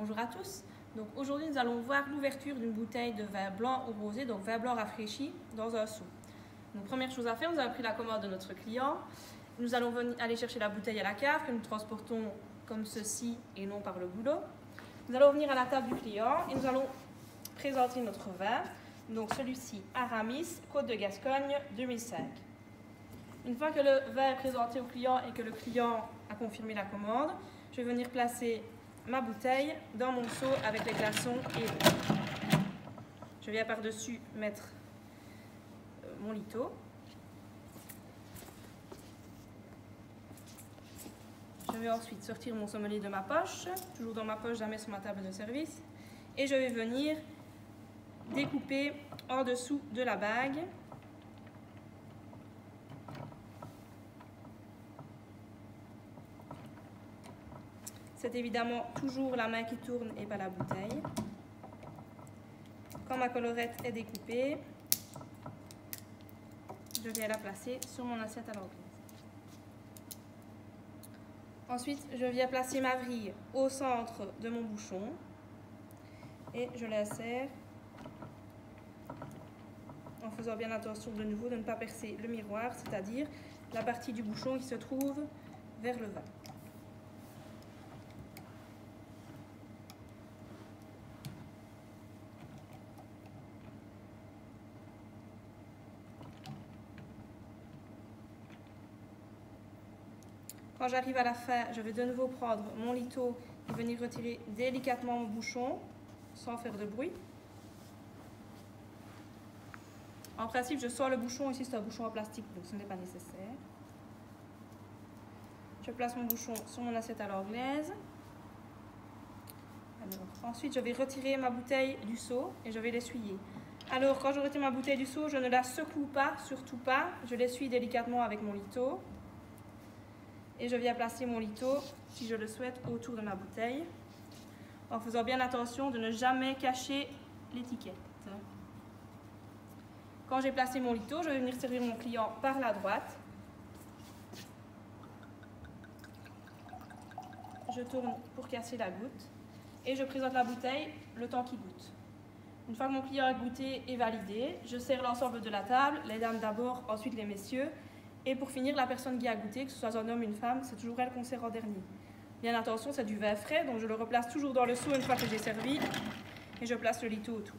Bonjour à tous. Donc aujourd'hui nous allons voir l'ouverture d'une bouteille de vin blanc ou rosé, donc vin blanc rafraîchi dans un seau. Donc première chose à faire, nous avons pris la commande de notre client. Nous allons aller chercher la bouteille à la cave que nous transportons comme ceci et non par le goulot. Nous allons venir à la table du client et nous allons présenter notre vin. Donc celui-ci, Aramis, Côte de Gascogne, 2005. Une fois que le vin est présenté au client et que le client a confirmé la commande, je vais venir placer ma bouteille dans mon seau avec les glaçons et l'eau. Je viens par-dessus mettre mon litho. Je vais ensuite sortir mon sommelier de ma poche, toujours dans ma poche, jamais sur ma table de service. Et je vais venir découper en dessous de la bague. C'est évidemment toujours la main qui tourne et pas la bouteille. Quand ma collerette est découpée, je viens la placer sur mon assiette à l'anglaise. Ensuite, je viens placer ma vrille au centre de mon bouchon et je l'insère en faisant bien attention de nouveau de ne pas percer le miroir, c'est-à-dire la partie du bouchon qui se trouve vers le vin. Quand j'arrive à la fin, je vais de nouveau prendre mon litho et venir retirer délicatement mon bouchon sans faire de bruit. En principe, je sors le bouchon, ici c'est un bouchon en plastique, donc ce n'est pas nécessaire. Je place mon bouchon sur mon assiette à l'anglaise. Ensuite, je vais retirer ma bouteille du seau et je vais l'essuyer. Alors, quand je retire ma bouteille du seau, je ne la secoue pas, surtout pas. Je l'essuie délicatement avec mon litho. Et je viens placer mon litho, si je le souhaite, autour de ma bouteille, en faisant bien attention de ne jamais cacher l'étiquette. Quand j'ai placé mon litho, je vais venir servir mon client par la droite. Je tourne pour casser la goutte et je présente la bouteille le temps qu'il goûte. Une fois que mon client a goûté et validé, je sers l'ensemble de la table, les dames d'abord, ensuite les messieurs. Et pour finir, la personne qui a goûté, que ce soit un homme ou une femme, c'est toujours elle qu'on sert en dernier. Bien attention, c'est du vin frais, donc je le replace toujours dans le seau une fois que j'ai servi et je place le litho autour.